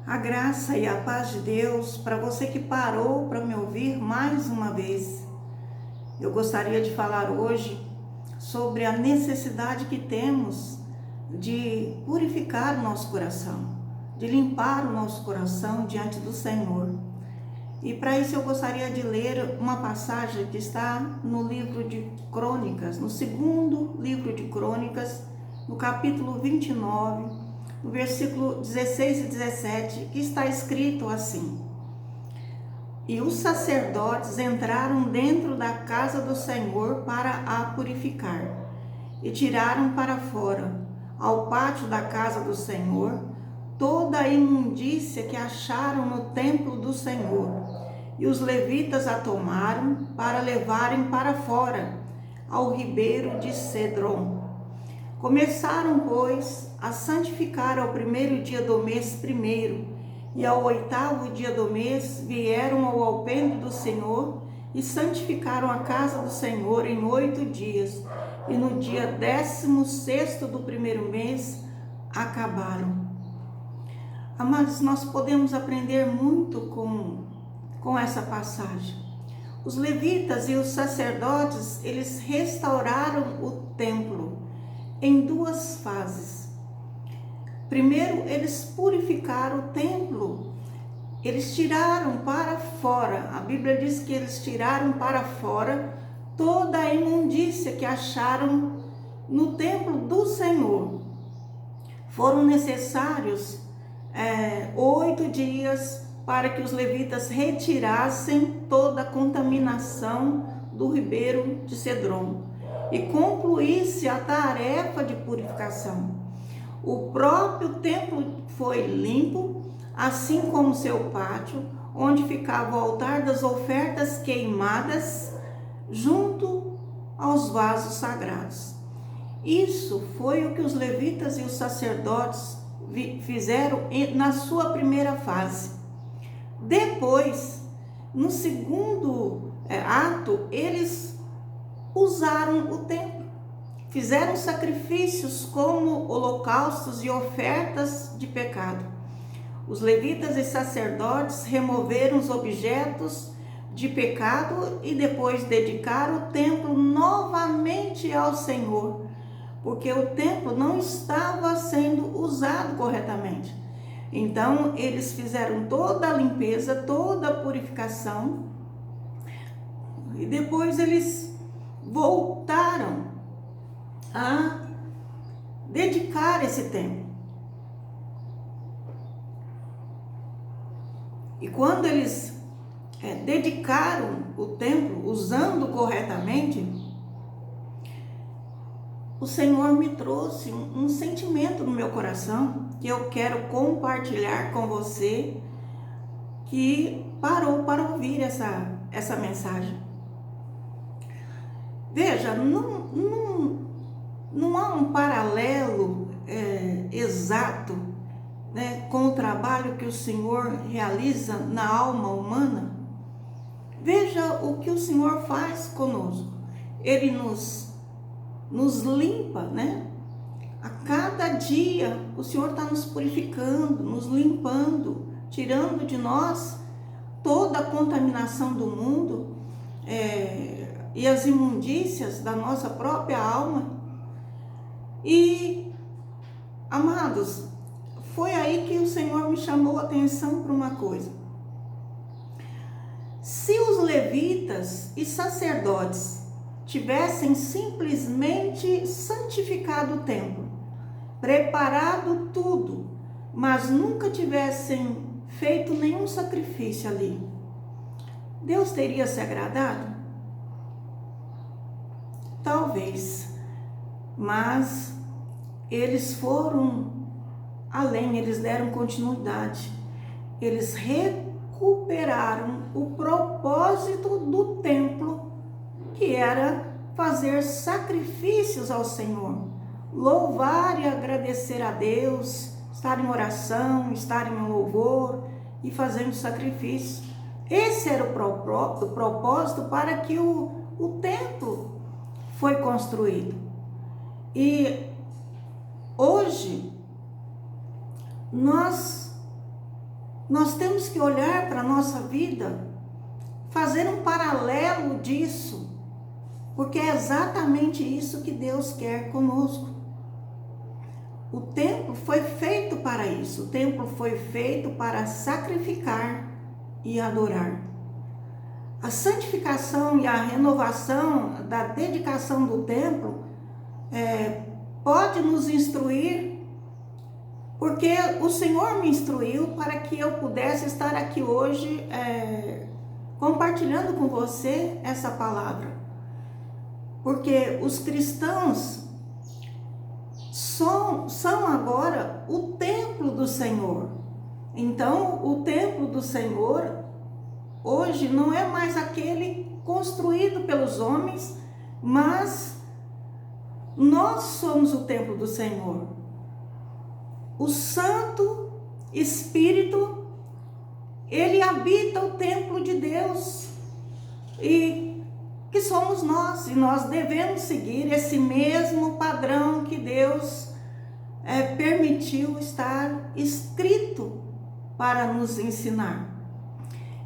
A graça e a paz de Deus para você que parou para me ouvir mais uma vez. Eu gostaria de falar hoje sobre a necessidade que temos de purificar o nosso coração, de limpar o nosso coração diante do Senhor. E para isso eu gostaria de ler uma passagem que está no livro de Crônicas, no segundo livro de Crônicas, no capítulo 29, no versículo 16 e 17, que está escrito assim: E os sacerdotes entraram dentro da casa do Senhor para a purificar, e tiraram para fora, ao pátio da casa do Senhor, toda a imundícia que acharam no templo do Senhor. E os levitas a tomaram para levarem para fora, ao ribeiro de Cedron. Começaram, pois, a santificar ao primeiro dia do mês primeiro, e ao oitavo dia do mês vieram ao alpendre do Senhor e santificaram a casa do Senhor em 8 dias, e no dia 16º do primeiro mês acabaram. Amados, nós podemos aprender muito com essa passagem. Os levitas e os sacerdotes, eles restauraram o templo em duas fases. Primeiro, eles purificaram o templo. Eles tiraram para fora, a Bíblia diz que eles tiraram para fora toda a imundícia que acharam no templo do Senhor. Foram necessários 8 dias para que os levitas retirassem toda a contaminação do ribeiro de Cedron e concluísse a tarefa de purificação. O próprio templo foi limpo, assim como seu pátio, onde ficava o altar das ofertas queimadas, junto aos vasos sagrados. Isso foi o que os levitas e os sacerdotes fizeram na sua primeira fase. Depois, no segundo ato, eles usaram o templo, fizeram sacrifícios como holocaustos e ofertas de pecado. Os levitas e sacerdotes removeram os objetos de pecado e depois dedicaram o templo novamente ao Senhor, porque o templo não estava sendo usado corretamente. Então, eles fizeram toda a limpeza, toda a purificação, e depois eles voltaram a dedicar esse templo. E quando eles dedicaram o templo, usando corretamente, o Senhor me trouxe um sentimento no meu coração que eu quero compartilhar com você que parou para ouvir essa mensagem. Veja, não há um paralelo exato, né, com o trabalho que o Senhor realiza na alma humana. Veja o que o Senhor faz conosco. Ele nos limpa, né? A cada dia o Senhor está nos purificando, nos limpando, tirando de nós toda a contaminação do mundo e as imundícias da nossa própria alma. E, amados, foi aí que o Senhor me chamou a atenção para uma coisa. Se os levitas e sacerdotes tivessem simplesmente santificado o templo, preparado tudo, mas nunca tivessem feito nenhum sacrifício ali, Deus teria se agradado? Talvez, mas eles foram além, eles deram continuidade, eles recuperaram o propósito do templo, que era fazer sacrifícios ao Senhor, louvar e agradecer a Deus, estar em oração, estar em louvor e fazendo sacrifício. Esse era o propósito para que o templo foi construído. E hoje nós nós temos que olhar para a nossa vida, fazer um paralelo disso, porque é exatamente isso que Deus quer conosco. O templo foi feito para isso, o templo foi feito para sacrificar e adorar. A santificação e a renovação da dedicação do templo pode nos instruir, porque o Senhor me instruiu para que eu pudesse estar aqui hoje compartilhando com você essa palavra. Porque os cristãos são agora o templo do Senhor. Então, o templo do Senhor hoje não é mais aquele construído pelos homens, mas nós somos o templo do Senhor. O Santo Espírito, ele habita o templo de Deus, e que somos nós, e nós devemos seguir esse mesmo padrão que Deus permitiu estar escrito para nos ensinar.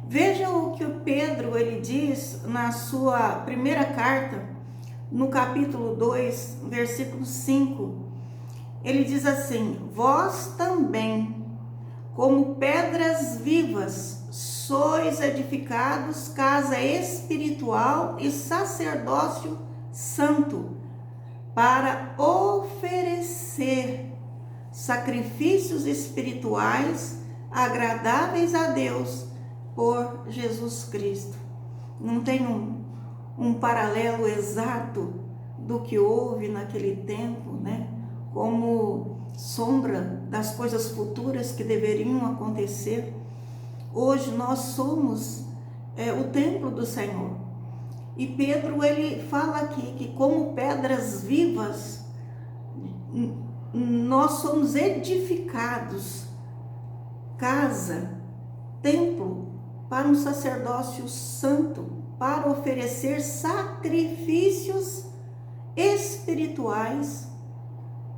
Veja o que o Pedro ele diz na sua primeira carta, no capítulo 2, versículo 5. Ele diz assim: vós também, como pedras vivas, sois edificados casa espiritual e sacerdócio santo, para oferecer sacrifícios espirituais agradáveis a Deus por Jesus Cristo. Não tem um paralelo exato do que houve naquele tempo, né? Como sombra das coisas futuras que deveriam acontecer. Hoje nós somos o templo do Senhor. E Pedro ele fala aqui que como pedras vivas, nós somos edificados, casa, templo, para um sacerdócio santo, para oferecer sacrifícios espirituais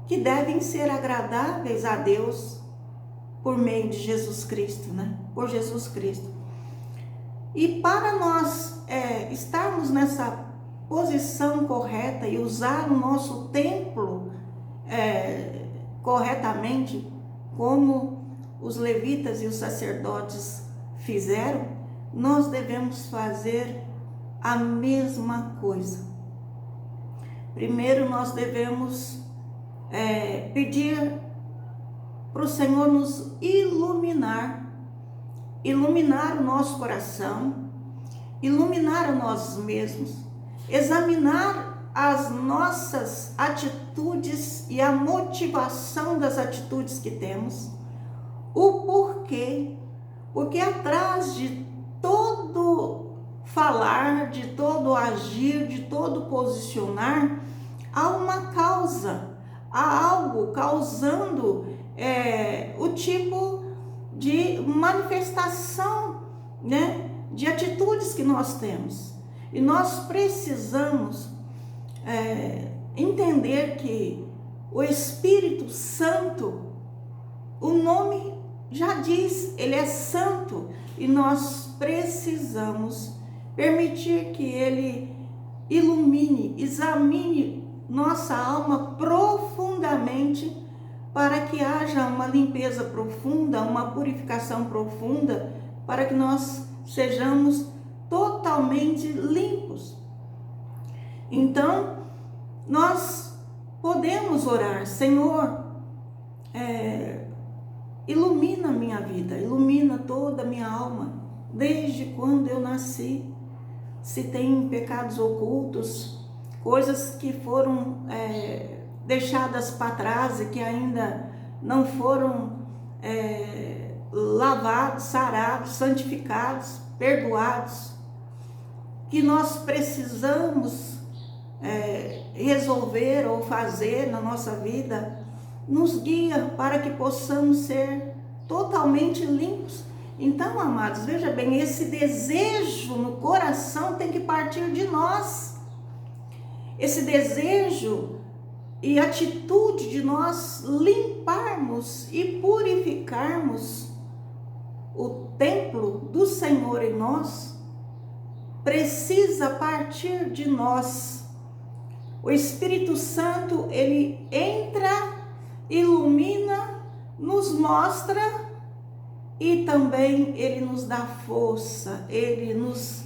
que devem ser agradáveis a Deus por meio de Jesus Cristo, né? Por Jesus Cristo. E para nós estarmos nessa posição correta e usar o nosso templo corretamente, como os levitas e os sacerdotes fizeram, nós devemos fazer a mesma coisa. Primeiro nós devemos pedir para o Senhor nos iluminar o nosso coração, iluminar a nós mesmos, examinar as nossas atitudes e a motivação das atitudes que temos, o porquê, porque atrás de todo falar, de todo agir, de todo posicionar, há uma causa, há algo causando o tipo de manifestação, né, de atitudes que nós temos. E nós precisamos entender que o Espírito Santo, o nome já diz, ele é santo, e nós precisamos permitir que ele ilumine, examine nossa alma profundamente, para que haja uma limpeza profunda, uma purificação profunda, para que nós sejamos totalmente limpos. Então, nós podemos orar: Senhor, ilumina a minha vida, ilumina toda a minha alma, desde quando eu nasci. Se tem pecados ocultos, coisas que foram deixadas para trás e que ainda não foram lavados, sarados, santificados, perdoados, que nós precisamos resolver ou fazer na nossa vida, nos guia para que possamos ser totalmente limpos. Então, amados, veja bem, esse desejo no coração tem que partir de nós. Esse desejo e atitude de nós limparmos e purificarmos o templo do Senhor em nós, precisa partir de nós. O Espírito Santo, ele entra, ilumina, nos mostra e também ele nos dá força, ele nos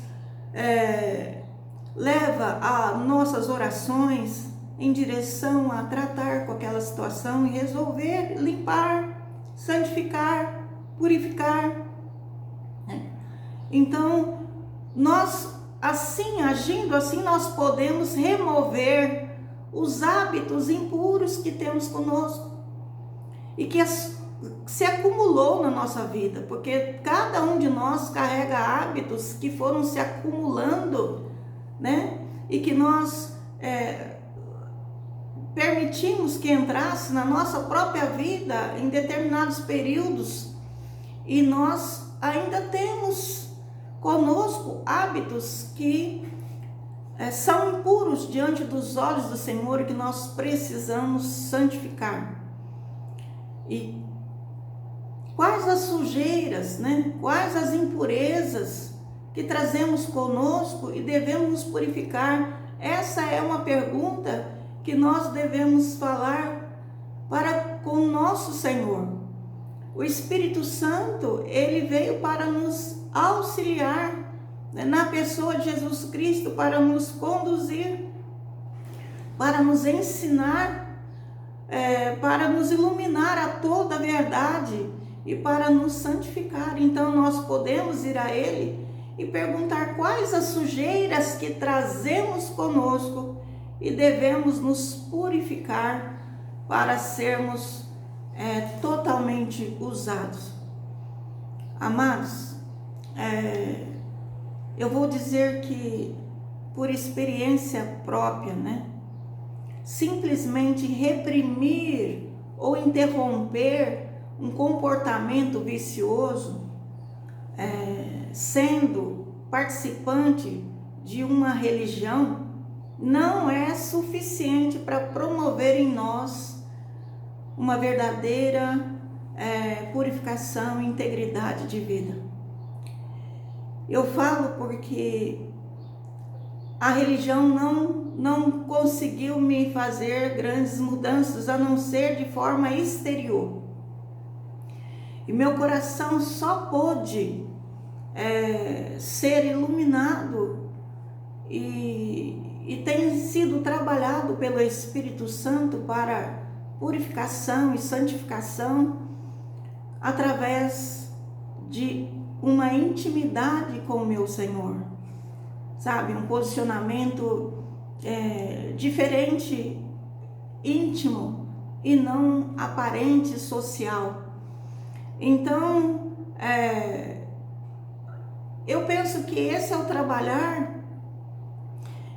leva a nossas orações em direção a tratar com aquela situação e resolver, limpar, santificar, purificar. Então, nós assim, agindo assim, nós podemos remover os hábitos impuros que temos conosco e que se acumulou na nossa vida, porque cada um de nós carrega hábitos que foram se acumulando, né? E que nós permitimos que entrasse na nossa própria vida em determinados períodos, e nós ainda temos conosco hábitos que são impuros diante dos olhos do Senhor e que nós precisamos santificar. E quais as sujeiras, né? Quais as impurezas que trazemos conosco e devemos nos purificar? Essa é uma pergunta que nós devemos falar para com o nosso Senhor. O Espírito Santo, ele veio para nos auxiliar, né, na pessoa de Jesus Cristo, para nos conduzir, para nos ensinar, para nos iluminar a toda a verdade e para nos santificar. Então nós podemos ir a Ele e perguntar quais as sujeiras que trazemos conosco e devemos nos purificar para sermos totalmente usados. Amados, eu vou dizer que por experiência própria, né? Simplesmente reprimir ou interromper um comportamento vicioso, sendo participante de uma religião, não é suficiente para promover em nós uma verdadeira purificação e integridade de vida. Eu falo porque a religião não conseguiu me fazer grandes mudanças, a não ser de forma exterior. E meu coração só pôde ser iluminado e tem sido trabalhado pelo Espírito Santo para purificação e santificação através de uma intimidade com o meu Senhor, sabe? Um posicionamento diferente, íntimo e não aparente, social. Então, eu penso que esse é o trabalhar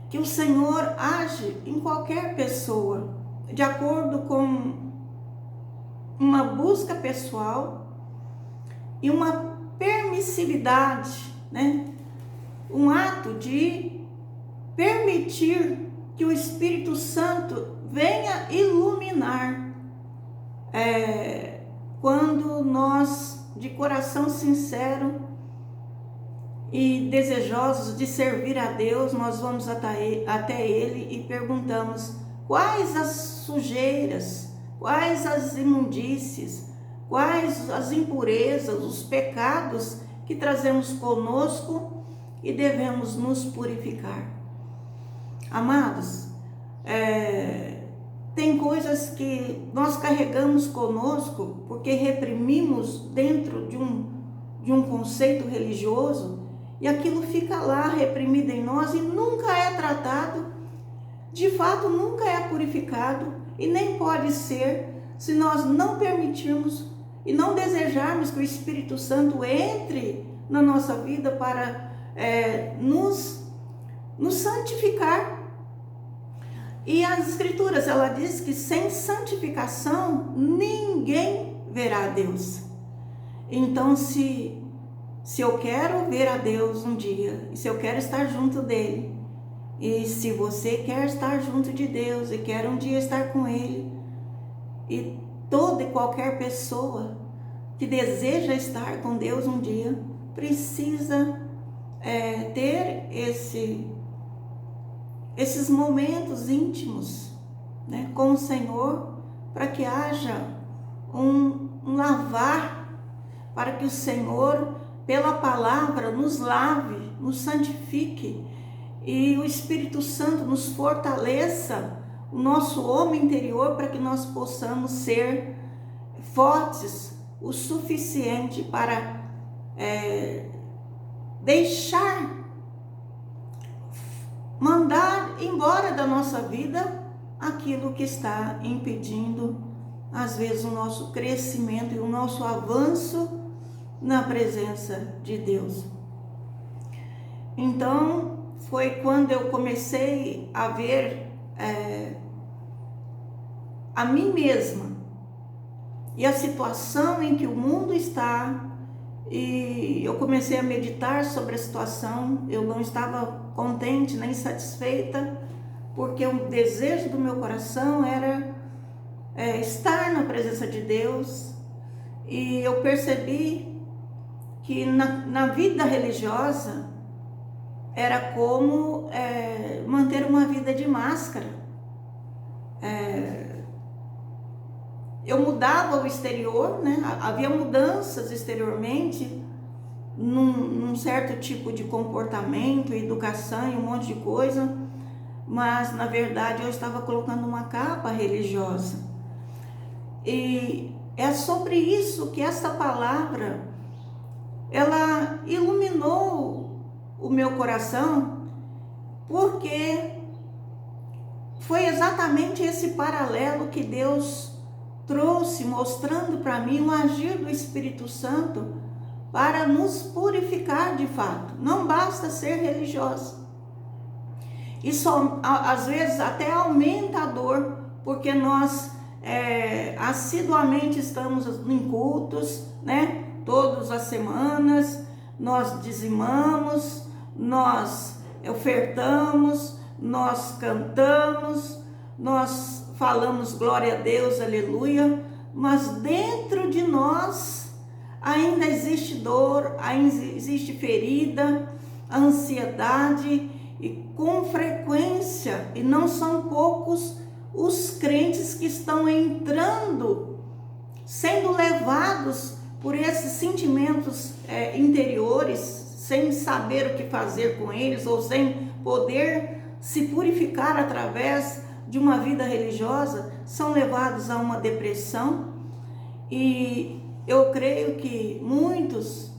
que o Senhor age em qualquer pessoa, de acordo com uma busca pessoal e uma permissividade, né? Um ato de permitir que o Espírito Santo venha iluminar, quando nós, de coração sincero e desejosos de servir a Deus, nós vamos até Ele e perguntamos quais as sujeiras, quais as imundícies, quais as impurezas, os pecados que trazemos conosco e devemos nos purificar. Amados, tem coisas que nós carregamos conosco porque reprimimos dentro de um conceito religioso, e aquilo fica lá reprimido em nós e nunca é tratado, de fato nunca é purificado e nem pode ser se nós não permitirmos e não desejarmos que o Espírito Santo entre na nossa vida para nos santificar. E as Escrituras, ela diz que sem santificação ninguém verá a Deus. Então, se eu quero ver a Deus um dia, e se eu quero estar junto dele, e se você quer estar junto de Deus e quer um dia estar com Ele, e toda e qualquer pessoa que deseja estar com Deus um dia, precisa ter esses momentos íntimos, né, com o Senhor, para que haja um lavar, para que o Senhor, pela palavra, nos lave, nos santifique, e o Espírito Santo nos fortaleça o nosso homem interior, para que nós possamos ser fortes o suficiente para mandar embora da nossa vida aquilo que está impedindo, às vezes, o nosso crescimento e o nosso avanço na presença de Deus. Então, foi quando eu comecei a ver a mim mesma e a situação em que o mundo está, e eu comecei a meditar sobre a situação. Eu não estava contente nem satisfeita, porque o desejo do meu coração era estar na presença de Deus, e eu percebi que na vida religiosa era como manter uma vida de máscara. Eu mudava o exterior, né? Havia mudanças exteriormente, num certo tipo de comportamento, educação e um monte de coisa, mas na verdade eu estava colocando uma capa religiosa. E é sobre isso que essa palavra, ela iluminou o meu coração, porque foi exatamente esse paralelo que Deus trouxe, mostrando para mim o agir do Espírito Santo para nos purificar de fato. Não basta ser religioso. Isso às vezes até aumenta a dor, porque nós assiduamente estamos em cultos, né? Todas as semanas nós dizimamos, nós ofertamos, nós cantamos, nós falamos glória a Deus, aleluia, mas dentro de nós ainda existe dor, ainda existe ferida, ansiedade, e com frequência, e não são poucos os crentes que estão entrando, sendo levados por esses sentimentos interiores, sem saber o que fazer com eles, ou sem poder se purificar através de uma vida religiosa, são levados a uma depressão. E eu creio que muitos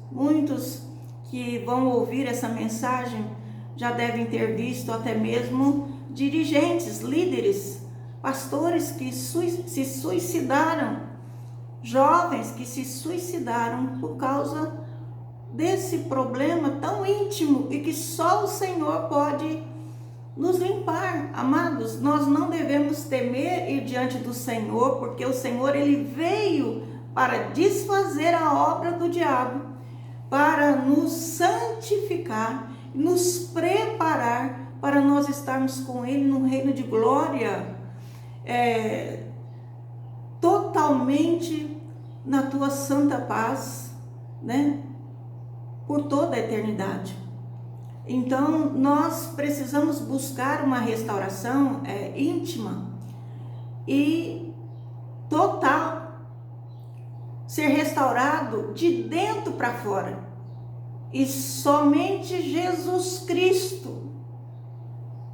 que vão ouvir essa mensagem já devem ter visto até mesmo dirigentes, líderes, pastores que se suicidaram, jovens que se suicidaram por causa desse problema tão íntimo e que só o Senhor pode nos limpar. Amados, nós não devemos temer ir diante do Senhor, porque o Senhor, ele veio para desfazer a obra do diabo, para nos santificar, nos preparar para nós estarmos com ele no reino de glória, totalmente na tua santa paz, né? Por toda a eternidade. Então, nós precisamos buscar uma restauração íntima e total, ser restaurado de dentro para fora. E somente Jesus Cristo,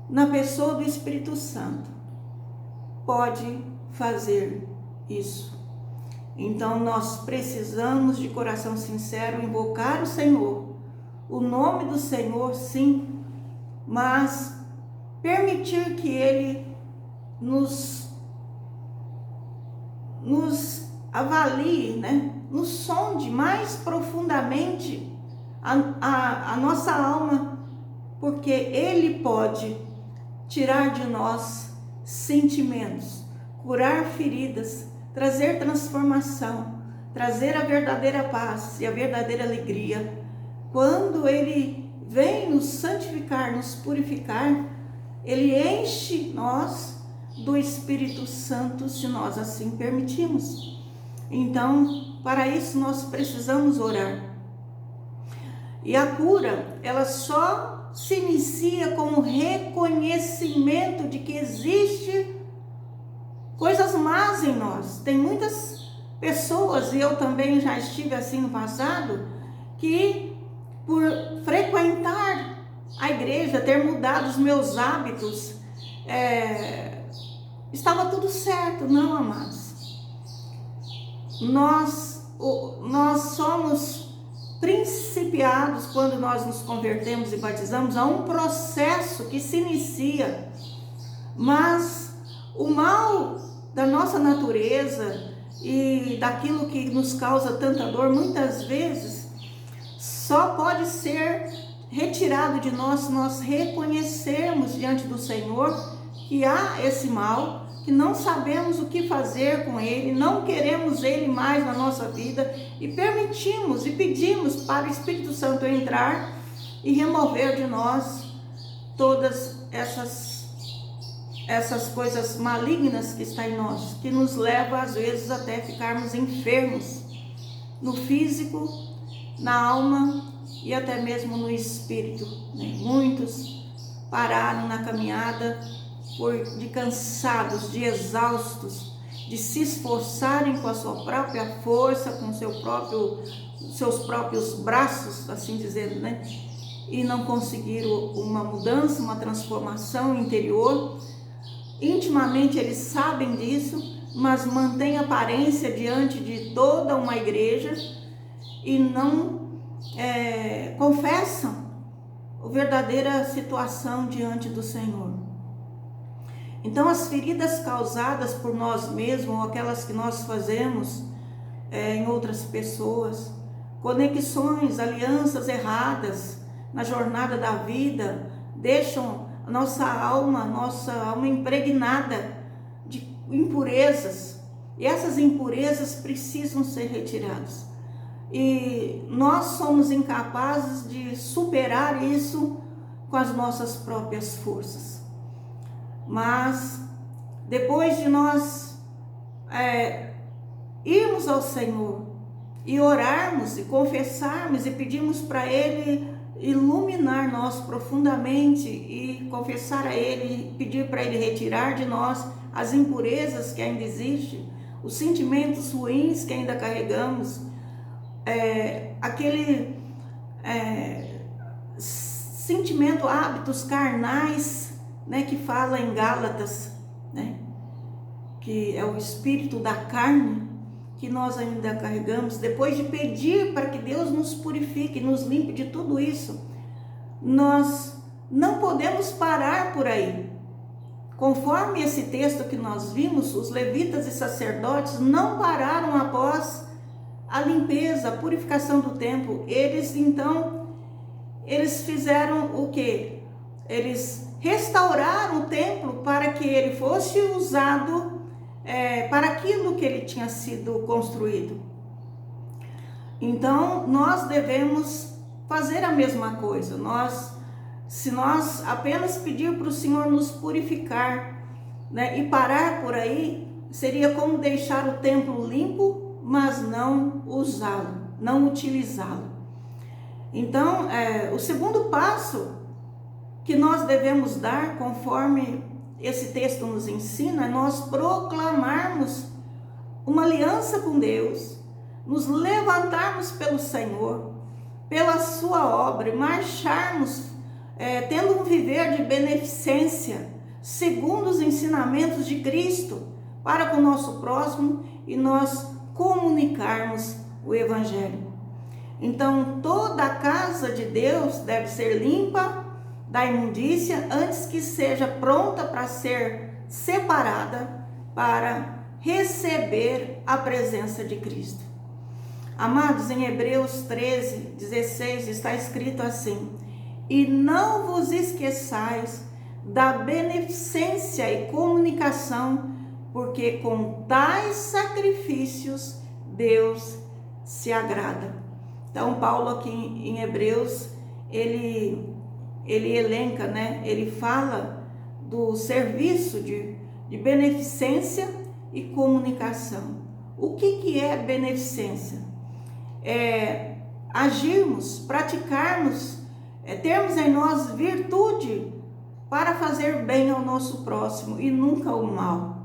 na pessoa do Espírito Santo, pode fazer isso. Então, nós precisamos de coração sincero invocar o Senhor, o nome do Senhor, sim, mas permitir que Ele nos avalie, né? Nos sonde mais profundamente a nossa alma, porque Ele pode tirar de nós sentimentos, curar feridas, trazer transformação, trazer a verdadeira paz e a verdadeira alegria. Quando Ele vem nos santificar, nos purificar, Ele enche nós do Espírito Santo, se nós assim permitimos. Então, Para isso nós precisamos orar. E a cura, ela só se inicia com o reconhecimento de que existe coisas más em nós. Tem muitas pessoas, e eu também já estive assim no passado, que por frequentar a igreja, ter mudado os meus hábitos, estava tudo certo. Não, amados. Nós somos principiados, quando nós nos convertemos e batizamos, a um processo que se inicia, mas o mal da nossa natureza e daquilo que nos causa tanta dor, muitas vezes só pode ser retirado de nós se nós reconhecermos diante do Senhor que há esse mal, que não sabemos o que fazer com ele, não queremos ele mais na nossa vida, e permitimos e pedimos para o Espírito Santo entrar e remover de nós todas essas coisas malignas que estão em nós, que nos leva às vezes até ficarmos enfermos no físico, na alma e até mesmo no espírito, né? Muitos pararam na caminhada de cansados, de exaustos, de se esforçarem com a sua própria força, com seus próprios braços, assim dizendo, né? E não conseguiram uma mudança, uma transformação interior. Intimamente eles sabem disso, mas mantêm aparência diante de toda uma igreja e não confessam a verdadeira situação diante do Senhor. Então, as feridas causadas por nós mesmos, ou aquelas que nós fazemos em outras pessoas, conexões, alianças erradas na jornada da vida, deixam nossa alma impregnada de impurezas. E essas impurezas precisam ser retiradas. E nós somos incapazes de superar isso com as nossas próprias forças. Mas depois de nós irmos ao Senhor e orarmos e confessarmos e pedirmos para Ele iluminar nós profundamente e confessar a Ele, pedir para Ele retirar de nós as impurezas que ainda existem, os sentimentos ruins que ainda carregamos, aquele sentimento, hábitos carnais, né, que fala em Gálatas, né, que é o espírito da carne que nós ainda carregamos. Depois de pedir para que Deus nos purifique, nos limpe de tudo isso, nós não podemos parar por aí. Conforme esse texto que nós vimos, os levitas e sacerdotes não pararam após a limpeza, a purificação do templo. Eles fizeram o quê? Eles restauraram o templo para que ele fosse usado para aquilo que ele tinha sido construído. Então, nós devemos fazer a mesma coisa. Se nós apenas pedir para o Senhor nos purificar, né, e parar por aí, seria como deixar o templo limpo, mas não usá-lo, não utilizá-lo. Então, o segundo passo que nós devemos dar, conforme esse texto nos ensina, é nós proclamarmos uma aliança com Deus, nos levantarmos pelo Senhor, pela sua obra, e marcharmos tendo um viver de beneficência, segundo os ensinamentos de Cristo, para com o nosso próximo e nós comunicarmos o Evangelho. Então, toda a casa de Deus deve ser limpa da imundícia antes que seja pronta para ser separada para receber a presença de Cristo. Amados, em Hebreus 13:16 está escrito assim: e não vos esqueçais da beneficência e comunicação, porque com tais sacrifícios Deus se agrada. Então, Paulo aqui em Hebreus, ele elenca, né? Ele fala do serviço de beneficência e comunicação. O que é beneficência? É agirmos, praticarmos, termos em nós virtude para fazer bem ao nosso próximo e nunca o mal,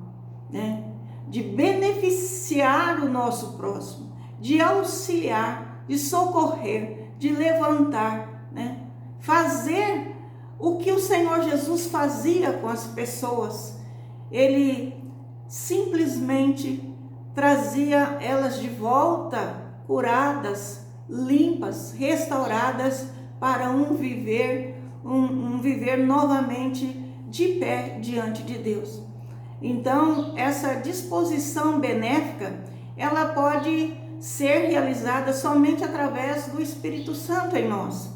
né? De beneficiar o nosso próximo, de auxiliar, de socorrer, de levantar, né? Fazer o que o Senhor Jesus fazia com as pessoas. Ele simplesmente trazia elas de volta, curadas, limpas, restauradas, para um viver novamente de pé diante de Deus. Então, essa disposição benéfica, ela pode ser realizada somente através do Espírito Santo em nós.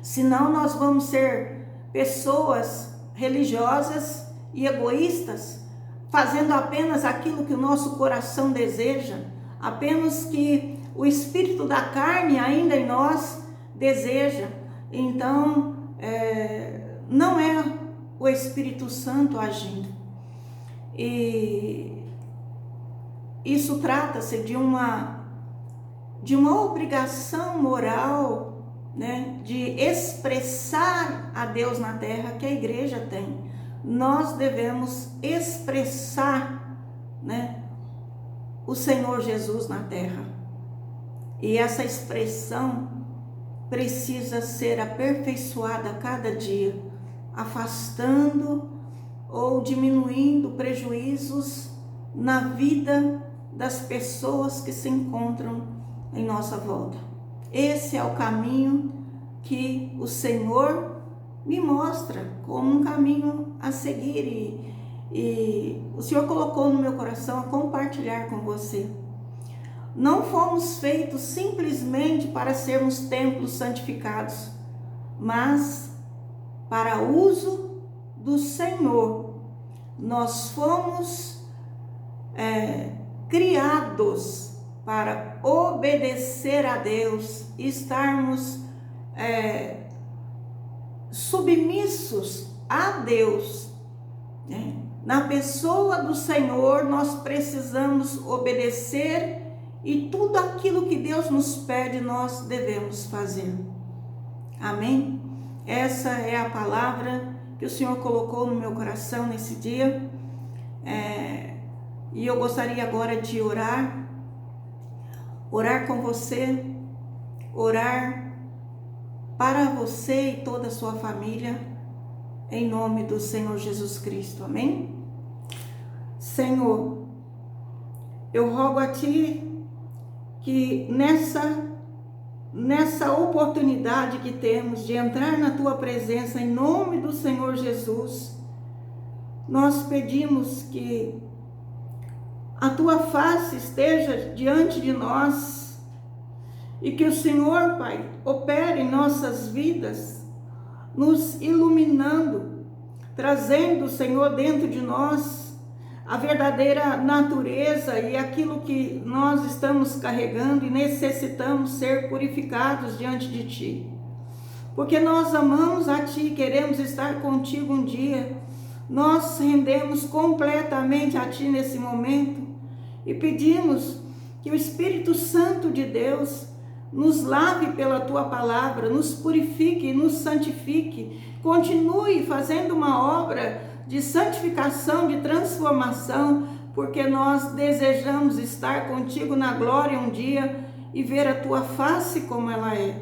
Senão nós vamos ser pessoas religiosas e egoístas, fazendo apenas aquilo que o nosso coração deseja, apenas que o espírito da carne ainda em nós deseja. Então, não é o Espírito Santo agindo. E isso trata-se de uma obrigação moral, né, de expressar a Deus na terra que a igreja tem. Nós devemos expressar, né, o Senhor Jesus na terra. E essa expressão precisa ser aperfeiçoada a cada dia, afastando ou diminuindo prejuízos na vida das pessoas que se encontram em nossa volta. Esse é o caminho que o Senhor me mostra como um caminho a seguir, e o Senhor colocou no meu coração a compartilhar com você. Não fomos feitos simplesmente para sermos templos santificados, mas para uso do Senhor. Nós fomos criados para obedecer a Deus, estarmos submissos a Deus, né? Na pessoa do Senhor nós precisamos obedecer, e tudo aquilo que Deus nos pede nós devemos fazer. Amém? Essa é a palavra que o Senhor colocou no meu coração nesse dia, e eu gostaria agora de orar com você, orar para você e toda a sua família, em nome do Senhor Jesus Cristo. Amém? Senhor, eu rogo a Ti que nessa oportunidade que temos de entrar na Tua presença, em nome do Senhor Jesus, nós pedimos que a Tua face esteja diante de nós e que o Senhor, Pai, opere em nossas vidas, nos iluminando, trazendo, Senhor, dentro de nós a verdadeira natureza e aquilo que nós estamos carregando e necessitamos ser purificados diante de Ti. Porque nós amamos a Ti, queremos estar contigo um dia. Nós rendemos completamente a Ti nesse momento e pedimos que o Espírito Santo de Deus nos lave pela Tua palavra, nos purifique, nos santifique, continue fazendo uma obra de santificação, de transformação, porque nós desejamos estar contigo na glória um dia e ver a Tua face como ela é.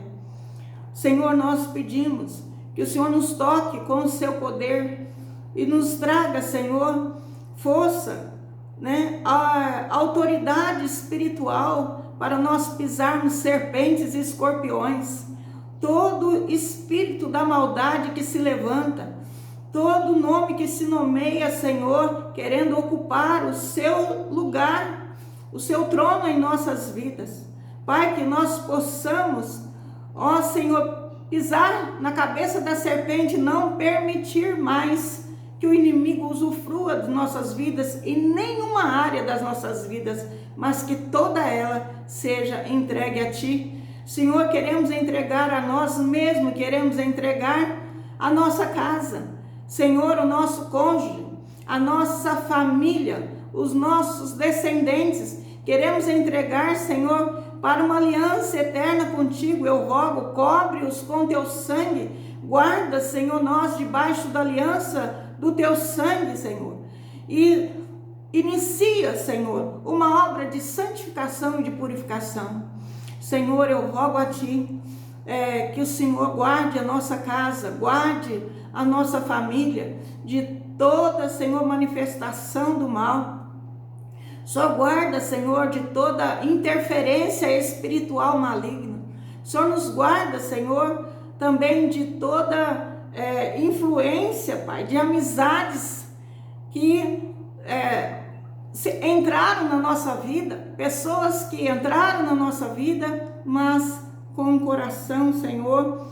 Senhor, nós pedimos que o Senhor nos toque com o Seu poder e nos traga, Senhor, força, né, a autoridade espiritual para nós pisarmos serpentes e escorpiões, todo espírito da maldade que se levanta, todo nome que se nomeia, Senhor, querendo ocupar o Seu lugar, o Seu trono em nossas vidas. Pai, que nós possamos, ó Senhor, pisar na cabeça da serpente, não permitir mais que o inimigo usufrua de nossas vidas em nenhuma área das nossas vidas, mas que toda ela seja entregue a Ti. Senhor, queremos entregar a nós mesmos, queremos entregar a nossa casa, Senhor, o nosso cônjuge, a nossa família, os nossos descendentes. Queremos entregar, Senhor, para uma aliança eterna contigo. Eu rogo, cobre-os com teu sangue. Guarda, Senhor, nós debaixo da aliança do teu sangue, Senhor. E inicia, Senhor, uma obra de santificação e de purificação. Senhor, eu rogo a Ti que o Senhor guarde a nossa casa, guarde a nossa família de toda, Senhor, manifestação do mal. Só guarda, Senhor, de toda interferência espiritual maligna. Só nos guarda, Senhor, também de toda influência, Pai, de amizades que entraram na nossa vida, pessoas que entraram na nossa vida, mas com um coração, Senhor,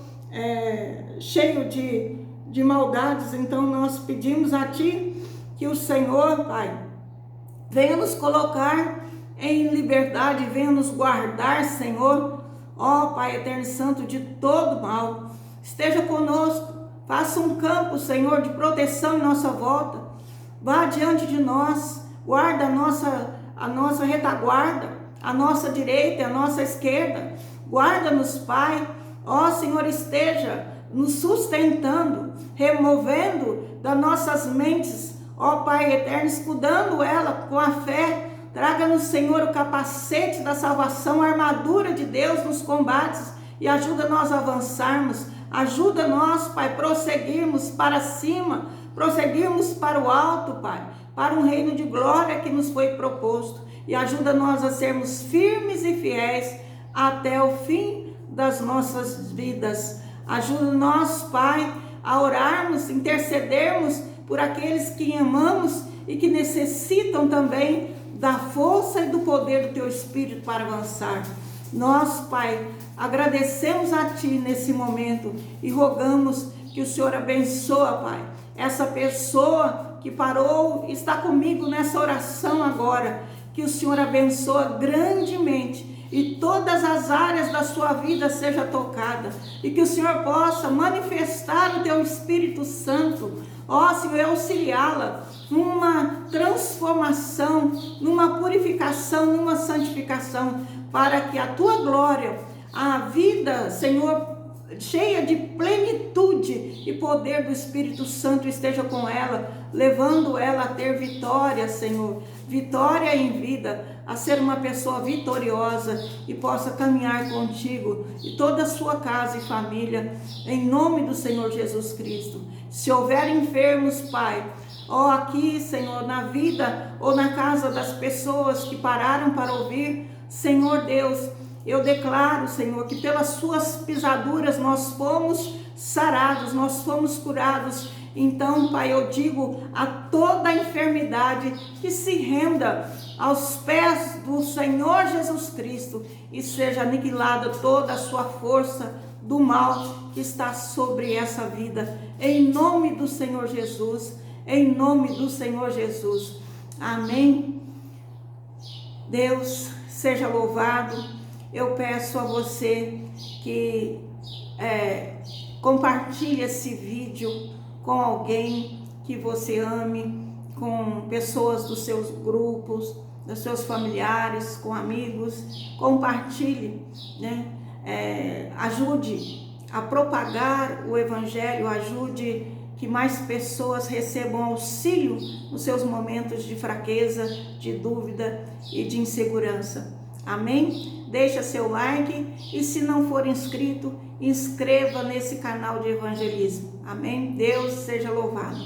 cheio de maldades. Então nós pedimos a Ti que o Senhor, Pai, venha nos colocar em liberdade, venha nos guardar, Senhor, ó Pai eterno e santo, de todo mal. Esteja conosco, faça um campo, Senhor, de proteção em nossa volta. Vá diante de nós, guarda a nossa retaguarda, a nossa direita e a nossa esquerda. Guarda-nos, Pai. Ó Senhor, esteja nos sustentando, removendo das nossas mentes, ó Pai eterno, escudando ela com a fé. Traga-nos, Senhor, o capacete da salvação, a armadura de Deus nos combates e ajuda nós a avançarmos. Ajuda nós, Pai, prosseguirmos para cima, prosseguirmos para o alto, Pai, para um reino de glória que nos foi proposto. E ajuda nós a sermos firmes e fiéis até o fim das nossas vidas. Ajuda nós, Pai, a orarmos, intercedermos por aqueles que amamos e que necessitam também da força e do poder do Teu Espírito para avançar. Nós, Pai, agradecemos a Ti nesse momento e rogamos que o Senhor abençoe, Pai, essa pessoa que parou e está comigo nessa oração agora. Que o Senhor abençoe grandemente e todas as áreas da sua vida seja tocada, e que o Senhor possa manifestar o Teu Espírito Santo, ó Senhor, auxiliá-la numa transformação, numa purificação, numa santificação, para que a Tua glória, a vida, Senhor, cheia de plenitude e poder do Espírito Santo esteja com ela, levando ela a ter vitória, Senhor, vitória em vida, a ser uma pessoa vitoriosa e possa caminhar contigo e toda a sua casa e família, em nome do Senhor Jesus Cristo. Se houver enfermos, Pai, ó aqui, Senhor, na vida ou na casa das pessoas que pararam para ouvir, Senhor Deus, eu declaro, Senhor, que pelas suas pisaduras nós fomos sarados, nós fomos curados. Então, Pai, eu digo a toda a enfermidade que se renda aos pés do Senhor Jesus Cristo e seja aniquilada toda a sua força do mal que está sobre essa vida. Em nome do Senhor Jesus, em nome do Senhor Jesus. Amém. Deus seja louvado. Eu peço a você que compartilhe esse vídeo com alguém que você ame, com pessoas dos seus grupos, dos seus familiares, com amigos. Compartilhe, né? Ajude a propagar o Evangelho, ajude que mais pessoas recebam auxílio nos seus momentos de fraqueza, de dúvida e de insegurança. Amém? Deixa seu like e se não for inscrito, inscreva nesse canal de evangelismo. Amém? Deus seja louvado.